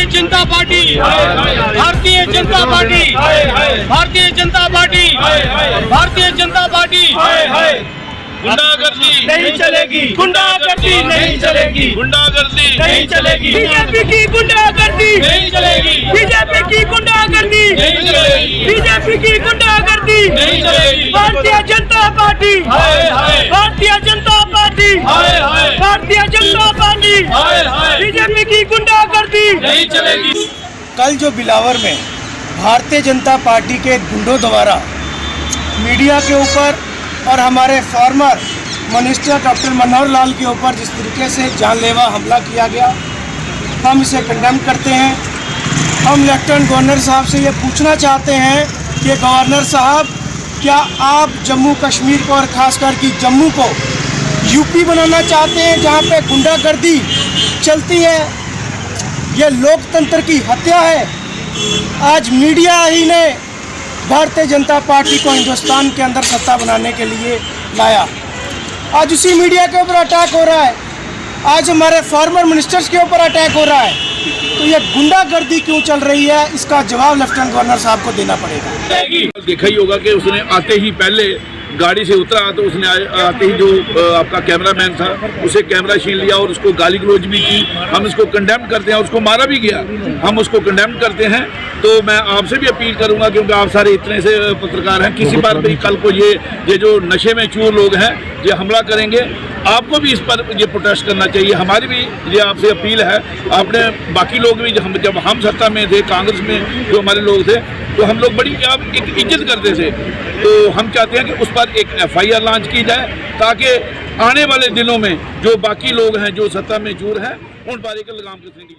जनता party, Bharatiya Janata party, Bharatiya Janata party, Bharatiya Janata party. गुंडागर्दी नहीं चलेगी, गुंडागर्दी नहीं चलेगी, गुंडागर्दी नहीं चलेगी, बीजेपी की गुंडागर्दी नहीं चलेगी, बीजेपी की गुंडागर्दी नहीं चलेगी, बीजेपी की गुंडागर्दी नहीं चलेगी। Bharatiya Janata party, Bharatiya Janata party, Bharatiya Janata party, BJP की गुंडागर्दी नहीं चलेगी। कल जो बिलावर में भारतीय जनता पार्टी के गुंडों द्वारा मीडिया के ऊपर और हमारे former minister doctor Manohar Lal के ऊपर जिस तरीके से जानलेवा हमला किया गया, हम इसे कंडेम करते हैं। हम लेफ्टिनेंट गवर्नर साहब से ये पूछना चाहते हैं कि गवर्नर साहब, क्या आप जम्मू कश्मीर को और ख़ासकर कि जम्मू को यूपी बनाना चाहते हैं जहाँ पे गुंडागर्दी चलती है? ये लोकतंत्र की हत्या है। आज मीडिया ही ने भारतीय जनता पार्टी को हिंदुस्तान के अंदर सत्ता बनाने के लिए लाया। आज उसी मीडिया के ऊपर अटैक हो रहा है, आज हमारे फॉर्मर मिनिस्टर्स के ऊपर अटैक हो रहा है। तो ये गुंडागर्दी क्यों चल रही है, इसका जवाब लेफ्टिनेंट गवर्नर साहब को देना पड़ेगा। देखा ही होगा कि उसने आते ही पहले गाड़ी से उतरा तो उसने आते ही जो आपका कैमरामैन था उसे कैमरा छीन लिया और उसको गाली गलौज भी की। हम इसको कंडेम करते हैं, उसको मारा भी गया, हम उसको कंडेम करते हैं। तो मैं आपसे भी अपील करूंगा, क्योंकि आप सारे इतने से पत्रकार हैं, किसी बात पर कल को ये जो नशे में चूर लोग हैं ये हमला करेंगे, आपको भी इस पर ये प्रोटेस्ट करना चाहिए। हमारी भी ये आपसे अपील है। आपने बाकी लोग भी जब हम सत्ता में थे, कांग्रेस में जो हमारे लोग थे, तो हम लोग बड़ी एक इज्जत करते थे। तो हम चाहते हैं कि उस पर एक FIR लॉन्च की जाए, ताकि आने वाले दिनों में जो बाकी लोग हैं जो सत्ता में चूर हैं उन पर एक लगाम कसने की